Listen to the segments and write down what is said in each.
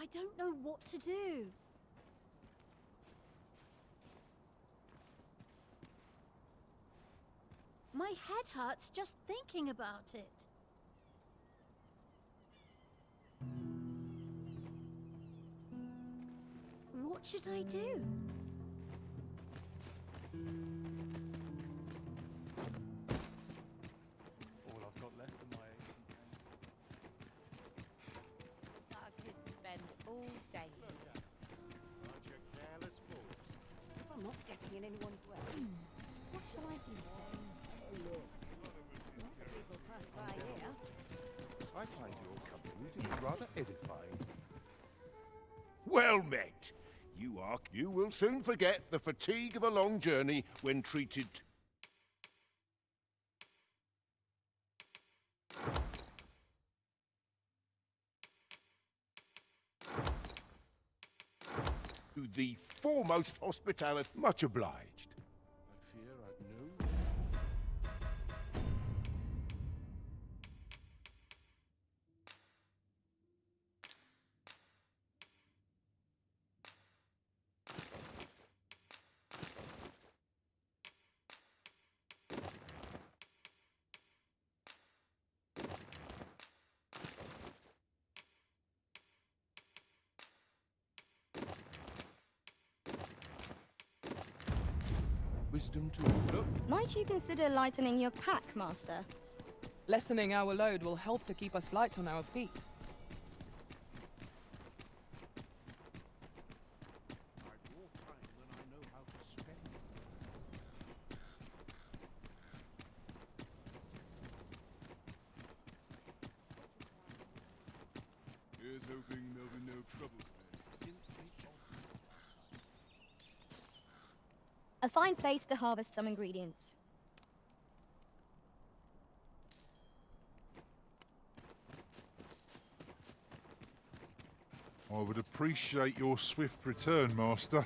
I don't know what to do. My head hurts just thinking about it. What should I do? All I've got left of my ancient I could spend all day here. Aren't you careless fools? I'm not getting in anyone's way. What shall I do today? Lots of people pass by here. I find your company to be rather edifying. Well met! You will soon forget the fatigue of a long journey when treated to the foremost hospitality. Much obliged. I fear I've no... Wisdom to look. Might you consider lightening your pack, Master? Lessening our load will help to keep us light on our feet. I've more time than I know how to spend. Here's hoping there'll be no trouble today. A fine place to harvest some ingredients. I would appreciate your swift return, Master.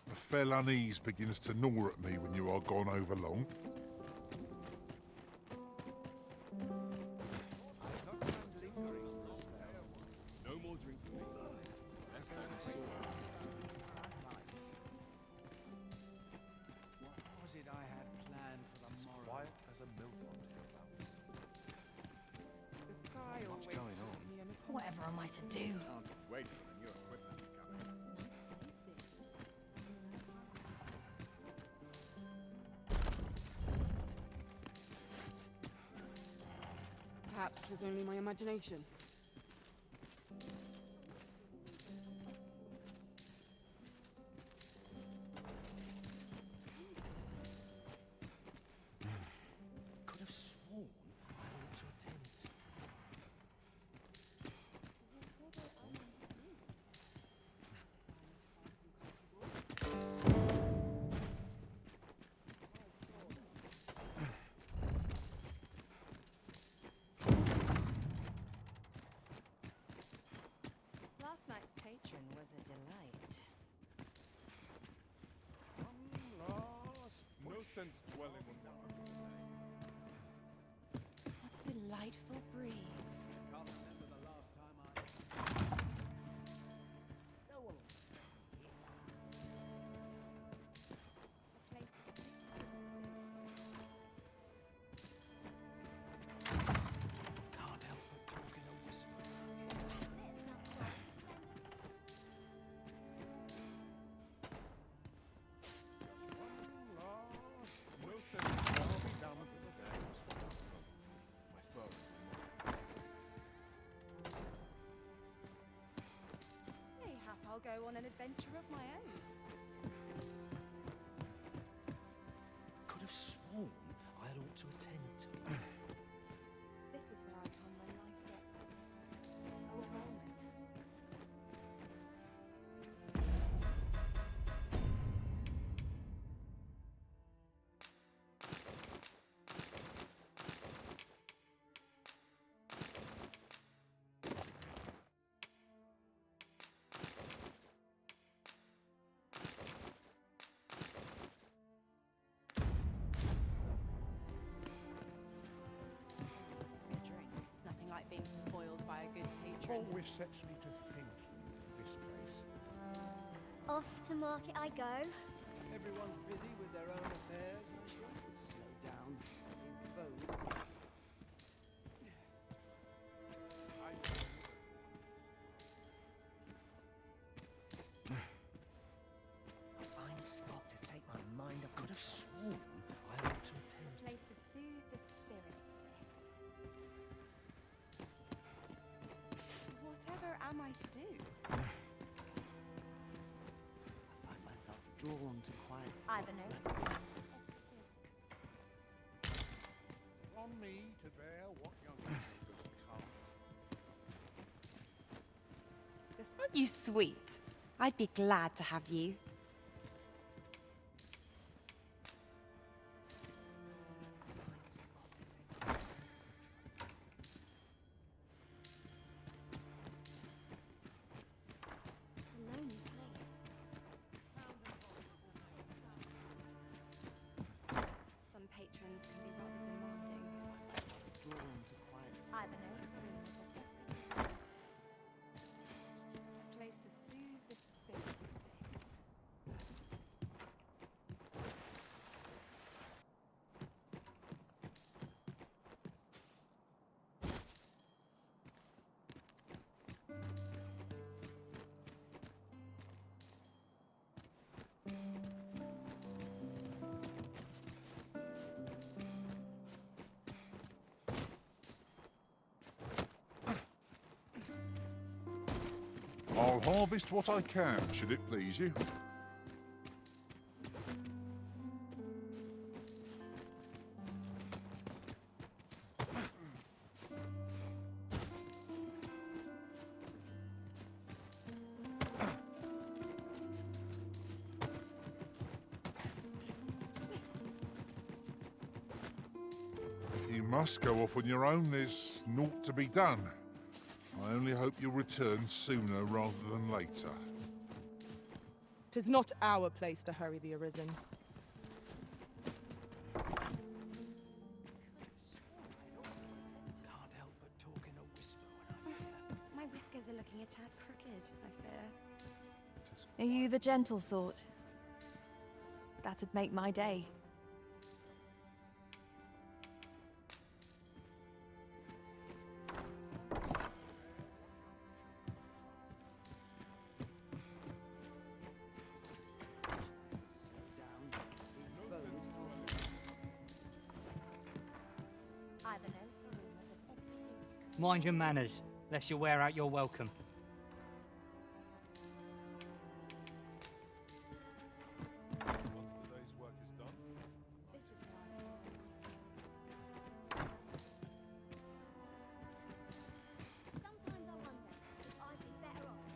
A fell unease begins to gnaw at me when you are gone over long. No more drink for me. Less than a sword. What was it I had planned for the morrow? Quiet as a millpond hereabouts. The sky always going gives me an... Whatever am I to do? Can't wait for the new equipment's coming. Perhaps it was only my imagination. Could have sworn I ought to attend to. Last night's patron was a delight. No sense dwelling on that. What a delightful breeze. Can't remember the last time I... Can't help but talk in a whisper. No sense dwelling down the stairs. My foe. Mayhap I'll go on an adventure of my own. Could have sworn I ought to attend to. This is where I come when life gets overwhelming. Drink. Nothing like being spoiled by a good patron. Always sets me to thinking. Off to market I go. Everyone's busy with their own affairs. I wish I could slow down. Both. A fine spot to take my mind off. Could have sworn I ought to attend. A place to soothe the spirit, this. Whatever am I to do? I find myself drawn to quiet spots. Ivanhoe. On me to bear what young neighbours can't. Aren't you sweet? I'd be glad to have you. A lonely place. Some patrons can be rather demanding. Drawn to quiet spots. Ivanhoe. A place to soothe the spirit, this. I'll harvest what I can, should it please you. If you must go off on your own, there's naught to be done. I only hope you'll return sooner rather than later. 'Tis not our place to hurry the Arisen. Can't help but talk in a whisper when I'm here. My whiskers are looking a tad crooked, I fear. Are you the gentle sort? That'd make my day. Ivanhoe. Mind your manners, lest you wear out your welcome. Once the day's work is done, This is why I Sometimes I wonder if I'd be better off.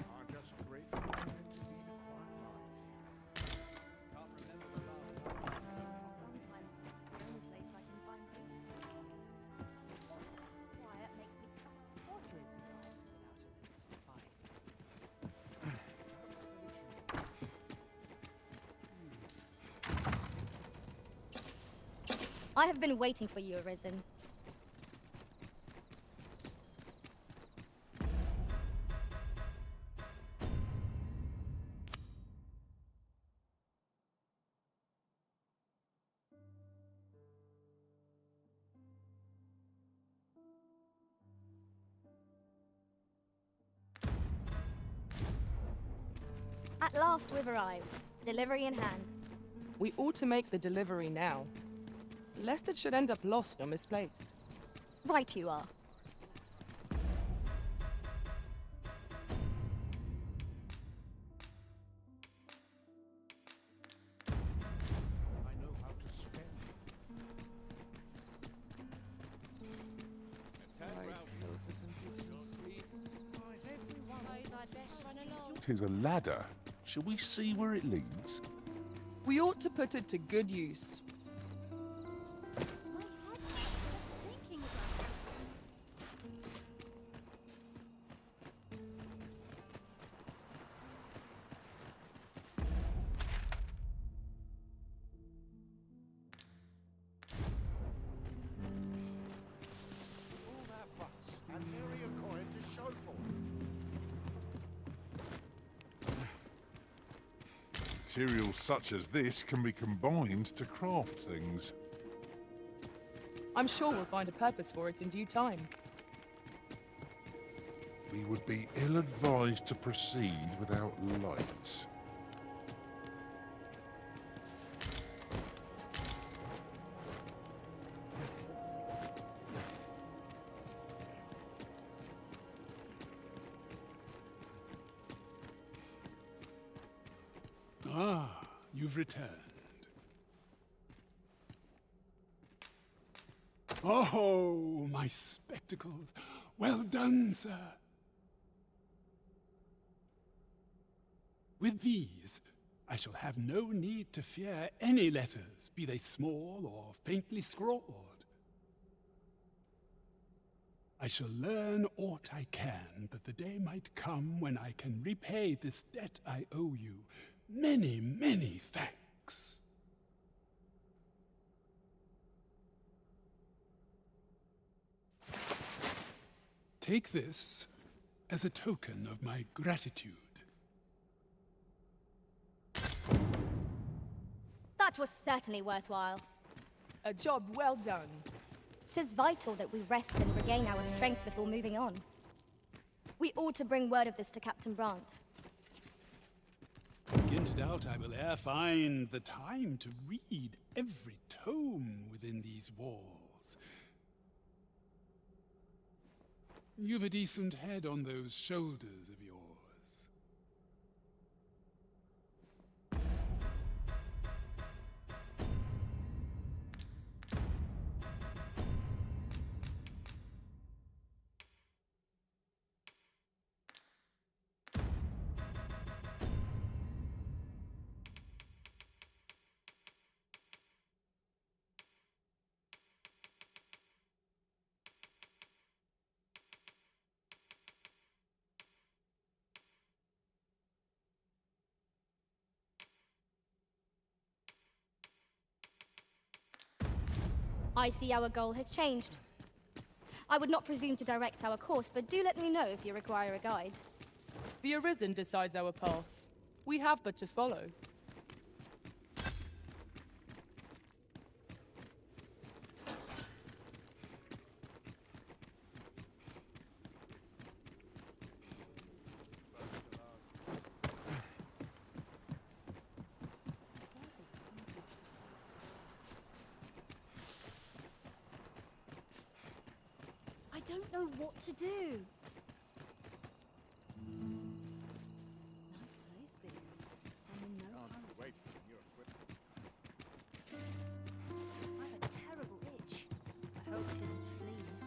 I just great to lead a quiet life. Can't remember the last time. Sometimes this is the only place I can find peace. Quiet makes me come. Water isn't life without a little spice. I have been waiting for you, Arisen. At last we've arrived. Delivery in hand. We ought to make the delivery now, lest it should end up lost or misplaced. Right you are. I know how to spend. Suppose I'd best run along. 'Tis a ladder. Shall we see where it leads? We ought to put it to good use. My head hurts just thinking about it. All that fuss and nary a coin to show for it. Materials such as this can be combined to craft things. I'm sure we'll find a purpose for it in due time. We would be ill-advised to proceed without lights. Ah, you've returned. Oh, my spectacles. Well done, sir. With these, I shall have no need to fear any letters, be they small or faintly scrawled. I shall learn aught I can, that the day might come when I can repay this debt I owe you. Many, many thanks. Take this as a token of my gratitude. That was certainly worthwhile. A job well done. 'Tis vital that we rest and regain our strength before moving on. We ought to bring word of this to Captain Brandt. Begin to doubt I will e'er find the time to read every tome within these walls. You've a decent head on those shoulders of yours. I see our goal has changed. I would not presume to direct our course, but do let me know if you require a guide. The Arisen decides our path. We have but to follow. I don't know what to do. Nice place, this. I'm in no hurry. I've a terrible itch. I hope it isn't fleas.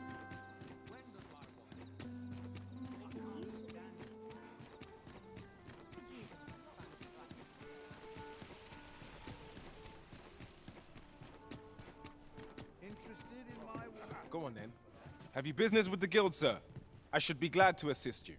Go on then. Have you business with the guild, sir? I should be glad to assist you.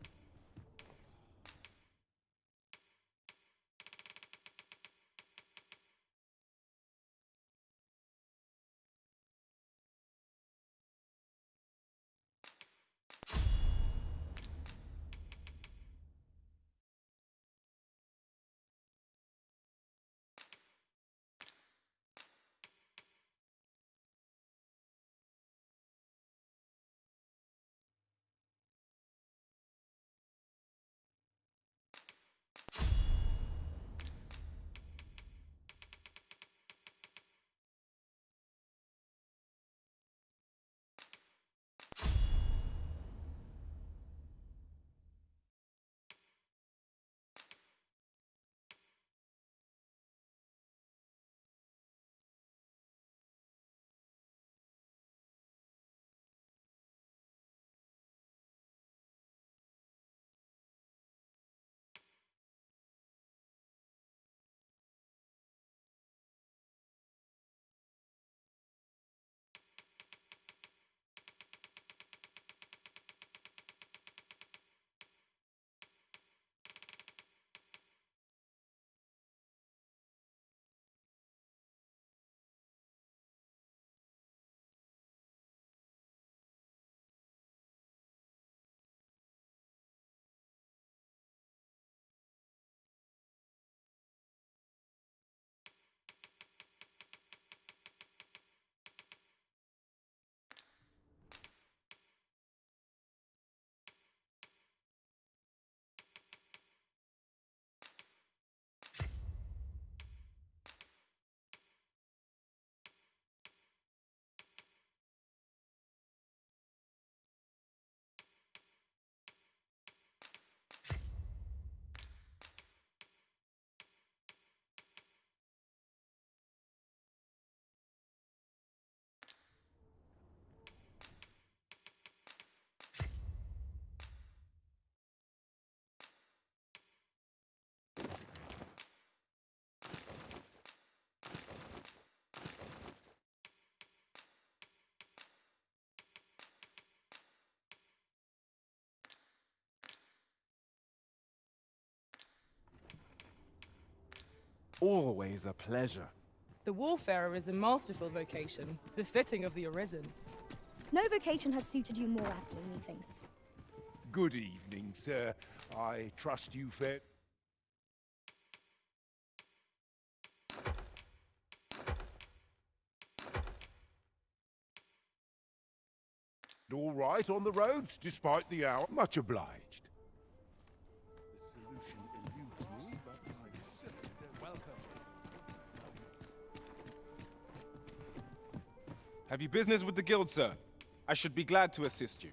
Always a pleasure. The Warfarer is a masterful vocation, befitting of the Arisen. No vocation has suited you more aptly, methinks. Good evening, sir. I trust you fared all right on the roads, despite the hour. Much obliged. The solution eludes me, but I certainly don't welcome. Have you business with the guild, sir? I should be glad to assist you.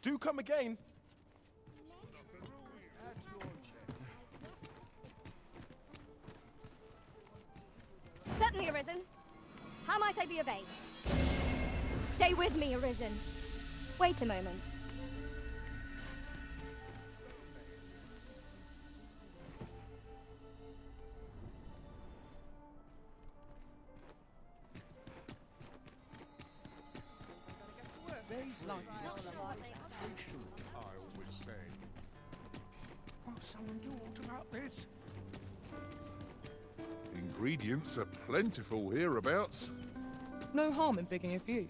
Do come again. Certainly, Arisen. How might I be of aid? Stay with me, Arisen. Wait a moment. Days like this are patient, I always say. Will someone do aught about this? Ingredients are plentiful hereabouts. No harm in picking a few.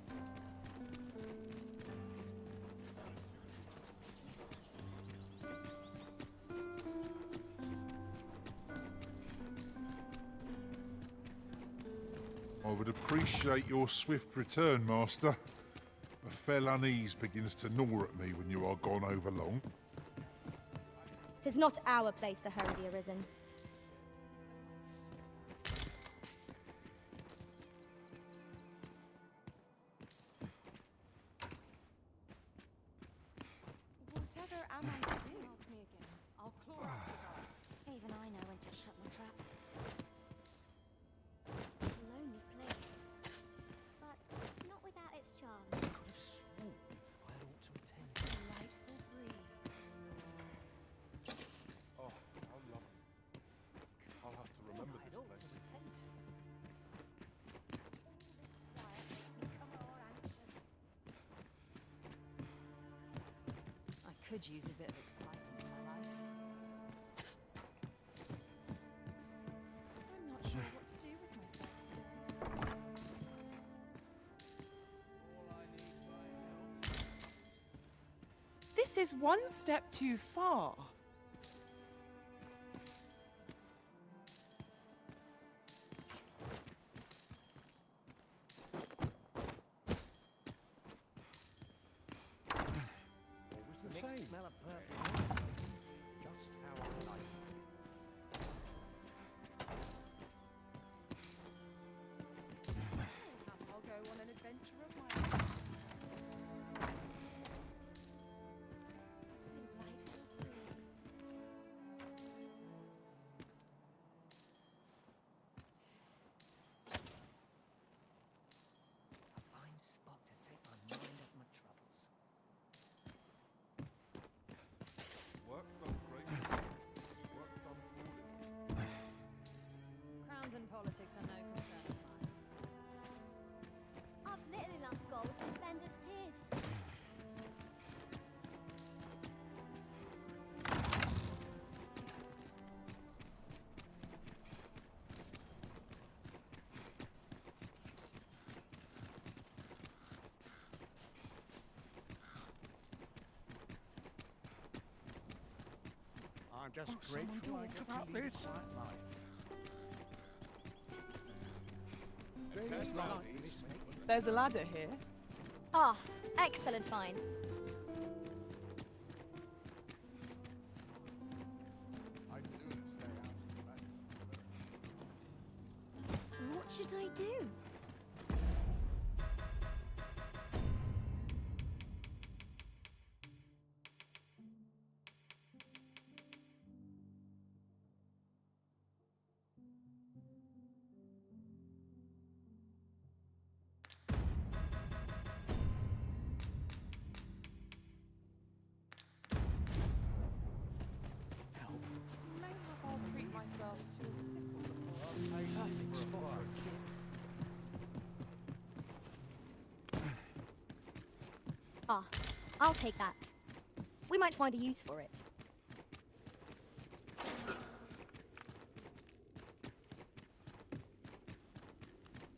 I would appreciate your swift return, Master. A fell unease begins to gnaw at me when you are gone over long. 'Tis not our place to hurry the Arisen. Whatever am I to do? Ask me again. I'll claw out his eyes. Even I know when to shut my trap. Lonely place, but not without its charm. I ought to attend. Delightful breeze. Oh, how lovely. I'll have to remember this place. Quiet makes me come more anxious. I could use a bit of excitement in my life. I'm not sure what to do with myself. This is one step too far. Mixed smell of perfume. Just how I like it. I'll go on an adventure of my own. Delightful breeze. I'm just grateful I get to lead a quiet life. There's a ladder here. Ah, excellent find. I'd sooner stay out. What should I do? I'll treat myself to a tickle before. Perfect spot for a kid. Ah, I'll take that. We might find a use for it.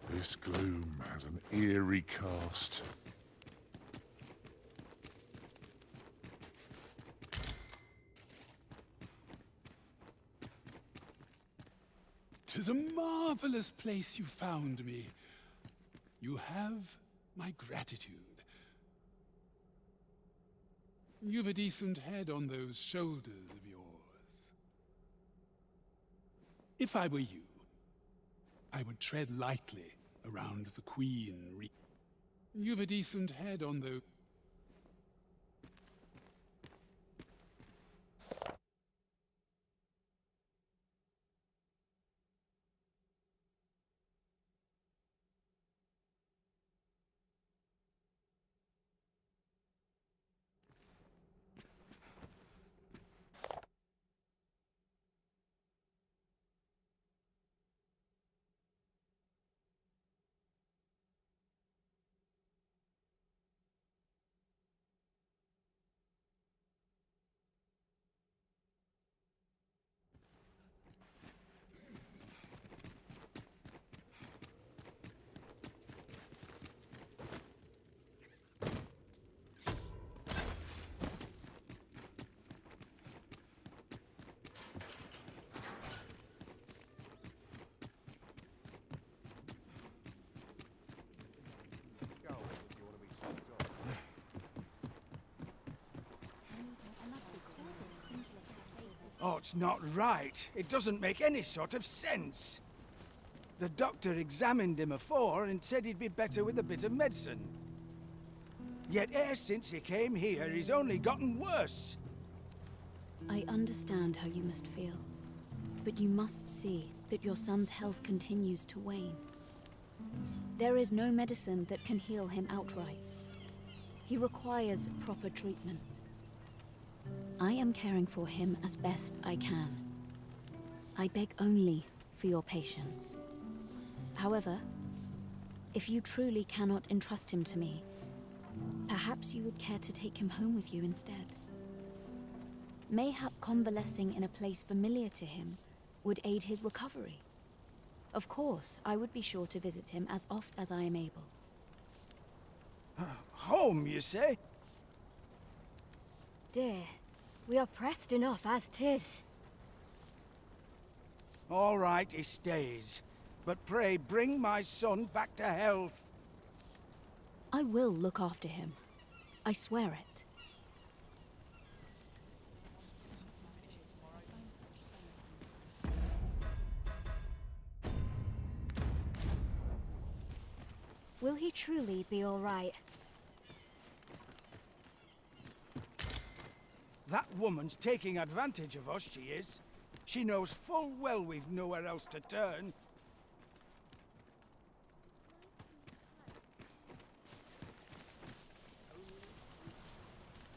This gloom has an eerie cast. 'Tis a marvelous place you found me. You have my gratitude. You've a decent head on those shoulders of yours. If I were you, I would tread lightly around the Queen. You've a decent head on those... Oh, it's not right. It doesn't make any sort of sense. The doctor examined him afore and said he'd be better with a bit of medicine. Yet e'er since he came here, he's only gotten worse. I understand how you must feel, but you must see that your son's health continues to wane. There is no medicine that can heal him outright. He requires proper treatment. I am caring for him as best I can. I beg only for your patience. However, if you truly cannot entrust him to me, perhaps you would care to take him home with you instead. Mayhap convalescing in a place familiar to him would aid his recovery. Of course, I would be sure to visit him as oft as I am able. Home, you say? Dear, we are pressed enough as 'tis. All right, he stays. But pray, bring my son back to health. I will look after him. I swear it. Will he truly be all right? That woman's taking advantage of us, she is. She knows full well we've nowhere else to turn.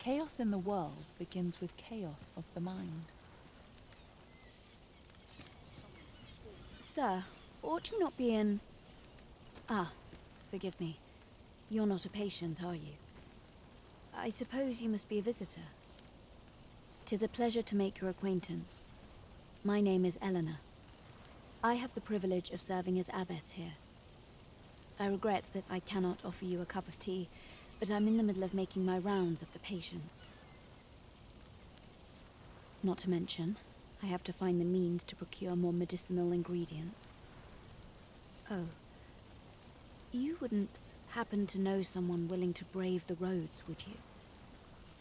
Chaos in the world begins with chaos of the mind. Sir, ought you not be in... Ah, forgive me. You're not a patient, are you? I suppose you must be a visitor. 'Tis a pleasure to make your acquaintance. My name is Eleanor. I have the privilege of serving as abbess here. I regret that I cannot offer you a cup of tea, but I'm in the middle of making my rounds of the patients. Not to mention, I have to find the means to procure more medicinal ingredients. Oh. You wouldn't happen to know someone willing to brave the roads, would you?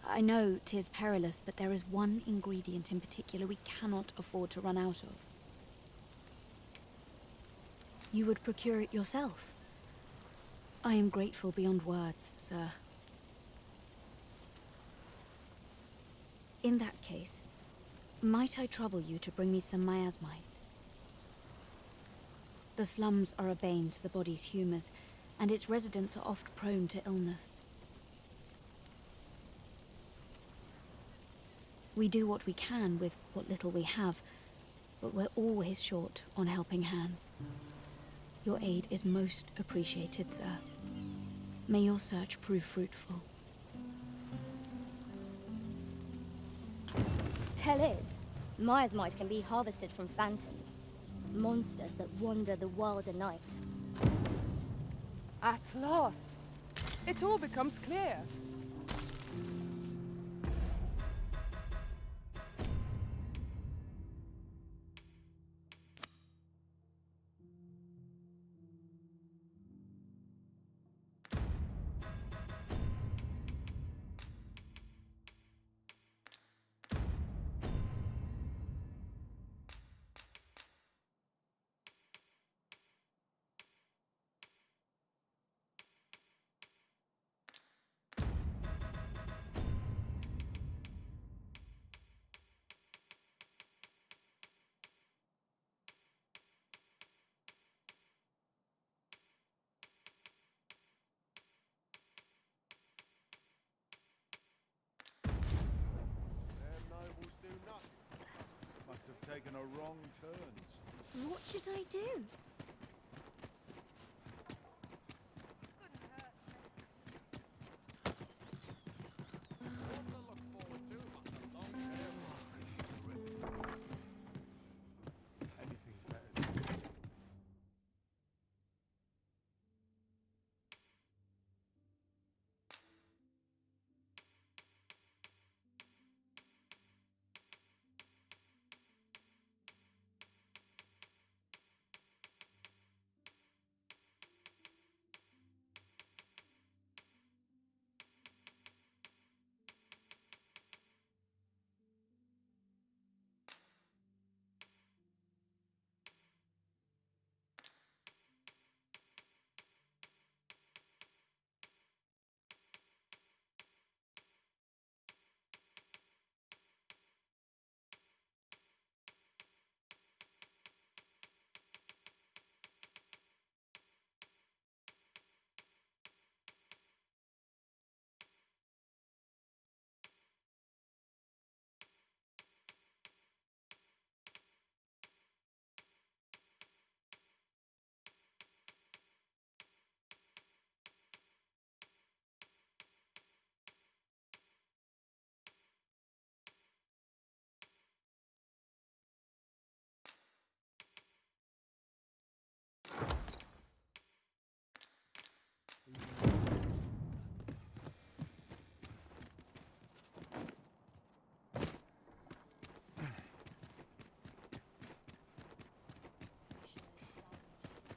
I know 'tis perilous, but there is one ingredient in particular we cannot afford to run out of. You would procure it yourself? I am grateful beyond words, sir. In that case, might I trouble you to bring me some miasmite? The slums are a bane to the body's humors, and its residents are oft prone to illness. We do what we can with what little we have, but we're always short on helping hands. Your aid is most appreciated, sir. May your search prove fruitful. Tell is, miasmite can be harvested from phantoms, monsters that wander the wilder night. At last, it all becomes clear. Must have taken a wrong turn. What should I do?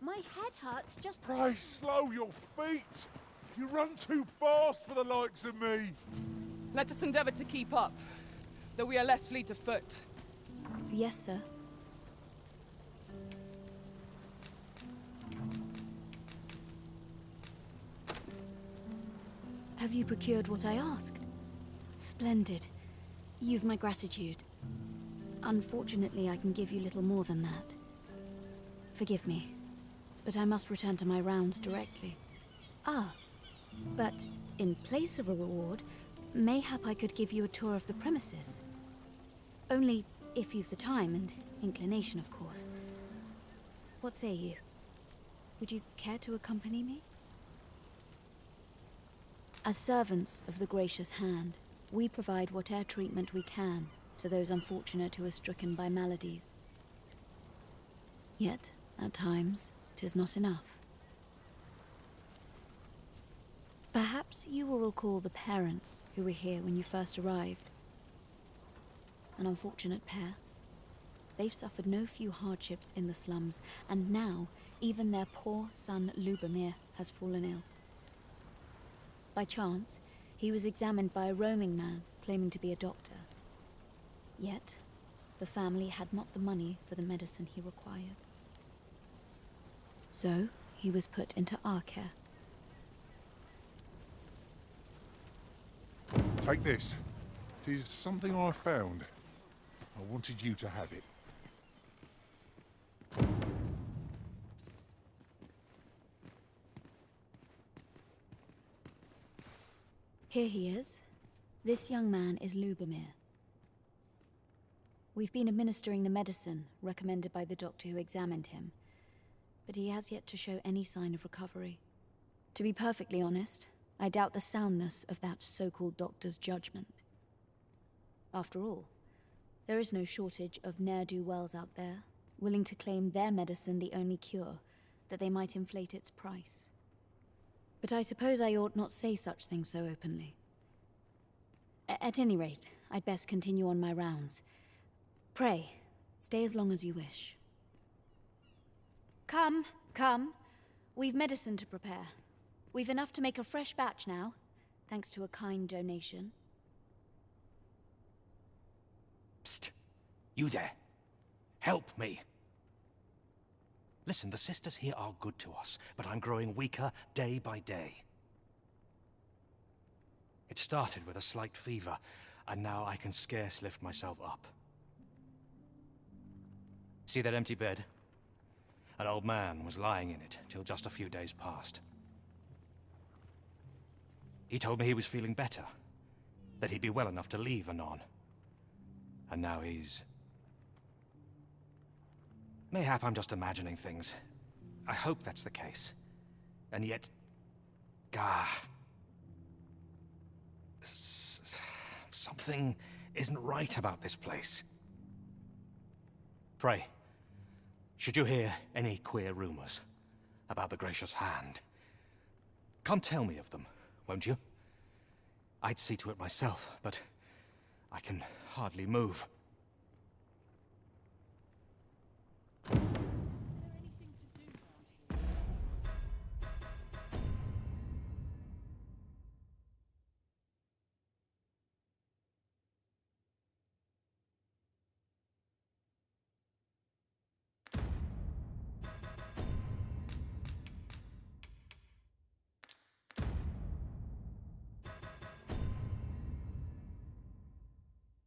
My head hurts just... Pray, slow your feet! You run too fast for the likes of me! Let us endeavor to keep up, though we are less fleet of foot. Yes, sir. Have you procured what I asked? Splendid. You've my gratitude. Unfortunately, I can give you little more than that. Forgive me, but I must return to my rounds directly. Ah, but in place of a reward, mayhap I could give you a tour of the premises. Only if you've the time and inclination, of course. What say you? Would you care to accompany me? As servants of the gracious hand, we provide whatever treatment we can to those unfortunate who are stricken by maladies. Yet, at times, 'tis not enough. Perhaps you will recall the parents who were here when you first arrived. an unfortunate pair. They've suffered no few hardships in the slums, and now even their poor son Lubomir has fallen ill. By chance, he was examined by a roaming man claiming to be a doctor. Yet, the family had not the money for the medicine he required. So, he was put into our care. Take this. It is something I found. I wanted you to have it. Here he is. This young man is Lubomir. We've been administering the medicine recommended by the doctor who examined him, but he has yet to show any sign of recovery. To be perfectly honest, I doubt the soundness of that so-called doctor's judgment. After all, there is no shortage of ne'er-do-wells out there, willing to claim their medicine the only cure, that they might inflate its price. But I suppose I ought not say such things so openly. At any rate, I'd best continue on my rounds. Pray, stay as long as you wish. Come, come. We've medicine to prepare. We've enough to make a fresh batch now, thanks to a kind donation. Psst! You there. Help me. Listen, the sisters here are good to us, but I'm growing weaker day by day. It started with a slight fever, and now I can scarce lift myself up. See that empty bed? An old man was lying in it till just a few days past. He told me he was feeling better, that he'd be well enough to leave anon. And now he's... Mayhap I'm just imagining things. I hope that's the case. And yet... Gah... Something isn't right about this place. Pray, should you hear any queer rumors about the Gracious Hand, come tell me of them, won't you? I'd see to it myself, but I can hardly move.